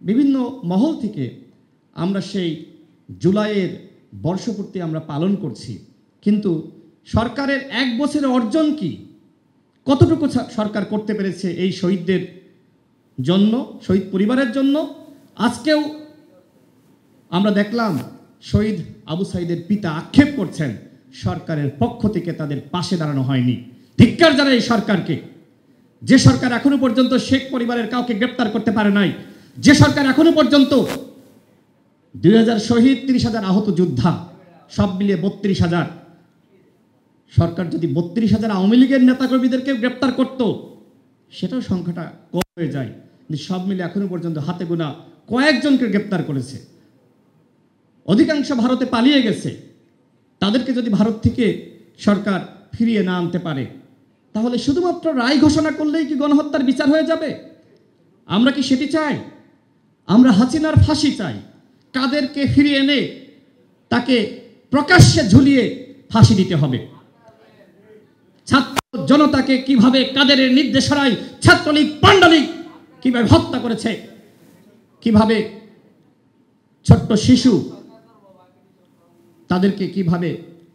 বিভিন্ন মহল থেকে আমরা সেই জুলাইয়ের বর্ষপূর্তি আমরা পালন করছি, কিন্তু সরকারের এক বছরের অর্জন কি, কতটুকু সরকার করতে পেরেছে এই শহীদদের জন্য, শহীদ পরিবারের জন্য? আজকেও আমরা দেখলাম শহীদ আবু সাঈদের পিতা আক্ষেপ করছেন সরকারের পক্ষ থেকে তাদের পাশে দাঁড়ানো হয়নি। ধিক্কার জানাই এই সরকারকে, যে সরকার এখনো পর্যন্ত শেখ পরিবারের কাউকে গ্রেপ্তার করতে পারে নাই, যে সরকার এখনো পর্যন্ত 2000 শহীদ, 30,000 আহত যোদ্ধা, সব মিলিয়ে 32,000। সরকার যদি 32,000 আওয়ামী লীগের নেতাকর্মীদেরকে গ্রেপ্তার করত, সেটাও সংখ্যাটা কম হয়ে যায়। কিন্তু সব মিলে এখনো পর্যন্ত হাতে গোনা কয়েকজনকে গ্রেপ্তার করেছে। অধিকাংশ ভারতে পালিয়ে গেছে। তাদেরকে যদি ভারত থেকে সরকার ফিরিয়ে না আনতে পারে, তাহলে শুধুমাত্র রায় ঘোষণা করলেই কি গণহত্যার বিচার হয়ে যাবে? আমরা কি সেটি চাই? আমরা হাসিনার ফাঁসি চাই। কাদেরকে ফিরিয়ে এনে তাকে প্রকাশ্যে ঝুলিয়ে ফাঁসি দিতে হবে। ছাত্র জনতাকে কিভাবে কাদের নির্দেশনায় ছাত্রলীগ, পান্ডালীগ কিভাবে হত্যা করেছে, কিভাবে ছোট্ট শিশু তাদেরকে কিভাবে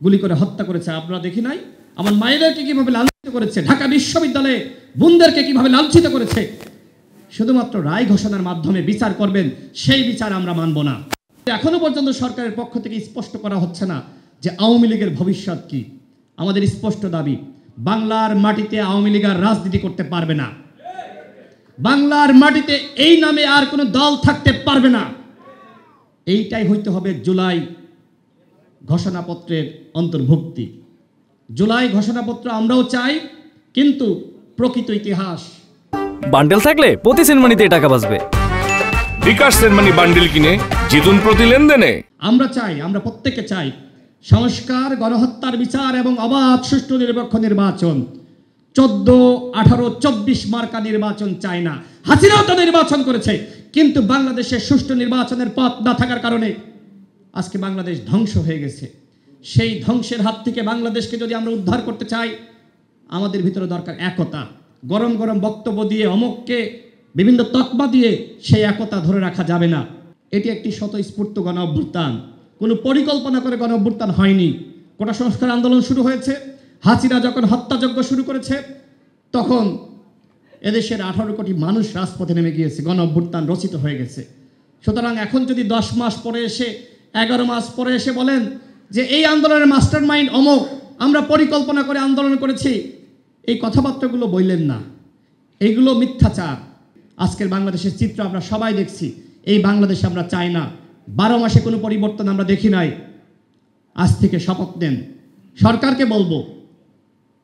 গুলি করে হত্যা করেছে আমরা দেখি নাই? আমার মায়েদেরকে কিভাবে লাঞ্ছিত করেছে, ঢাকা বিশ্ববিদ্যালয়ে বোনদেরকে কিভাবে লাঞ্ছিত করেছে। শুধুমাত্র রায় ঘোষণার মাধ্যমে বিচার করবেন, সেই বিচার আমরা মানব না। এখনো পর্যন্ত সরকারের পক্ষ থেকে স্পষ্ট করা হচ্ছে না যে আওয়ামী লীগের ভবিষ্যৎ কি। আমাদের স্পষ্ট দাবি, বাংলার মাটিতে আওয়ামী লীগ আর রাজনীতি করতে পারবে না। বাংলার মাটিতে এই নামে আর কোনো দল থাকতে পারবে না। এইটাই হইতে হবে জুলাই ঘোষণাপত্রের অন্তর্ভুক্তি। জুলাই ঘোষণাপত্র আমরাও চাই, কিন্তু প্রকৃত ইতিহাস। বান্ডেল থাকলে প্রতি সেনমানিতে টাকা বাঁচবে। বিকাশ সেনমানি বান্ডেল কিনে জিতুন প্রতি লেনদেনে। আমরা প্রত্যেকে চাই সংস্কার, গণহত্যার বিচার এবং অবাধ, সুষ্ঠু, নিরপেক্ষ নির্বাচন। 14, 18, 24 মার্কা নির্বাচন চাই না। হাসিনাও তো নির্বাচন করেছে, কিন্তু বাংলাদেশে সুষ্ঠু নির্বাচনের পথ না থাকার কারণে আজকে বাংলাদেশ ধ্বংস হয়ে গেছে। সেই ধ্বংসের হাত থেকে বাংলাদেশকে যদি আমরা উদ্ধার করতে চাই, আমাদের ভিতরে দরকার একতা। গরম গরম বক্তব্য দিয়ে, অমুককে বিভিন্ন তকমা দিয়ে সেই একতা ধরে রাখা যাবে না। এটি একটি স্বতঃস্ফূর্ত গণ অভ্যুত্থান, কোনো পরিকল্পনা করে গণ অভ্যুত্থান হয়নি। কোটা সংস্কার আন্দোলন শুরু হয়েছে, হাসিনা যখন হত্যাযজ্ঞ শুরু করেছে, তখন এদেশের 18 কোটি মানুষ রাজপথে নেমে গিয়েছে, গণ অভ্যুত্থান রচিত হয়ে গেছে। সুতরাং এখন যদি 10 মাস পরে এসে, 11 মাস পরে এসে বলেন যে এই আন্দোলনের মাস্টার মাইন্ড অমুক, আমরা পরিকল্পনা করে আন্দোলন করেছি, এই কথাবার্তাগুলো বললেন না। এইগুলো মিথ্যাচার। আজকের বাংলাদেশের চিত্র আমরা সবাই দেখছি। এই বাংলাদেশ আমরা চাই না। 12 মাসে কোনো পরিবর্তন আমরা দেখি নাই। আজ থেকে শপথ নেন। সরকারকে বলবো,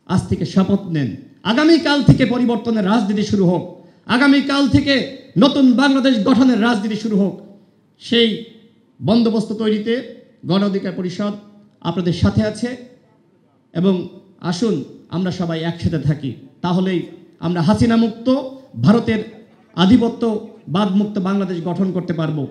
আজ থেকে শপথ নেন। আগামীকাল থেকে পরিবর্তনের রাজনীতি শুরু হোক। আগামীকাল থেকে নতুন বাংলাদেশ গঠনের রাজনীতি শুরু হোক। সেই বন্দোবস্ত তৈরিতে গণ অধিকার পরিষদ আপনাদের সাথে আছে, এবং আসুন আমরা সবাই একসাথে থাকি। তাহলেই আমরা হাসিনা মুক্ত, ভারতের আধিপত্যবাদ মুক্ত বাংলাদেশ গঠন করতে পারবো।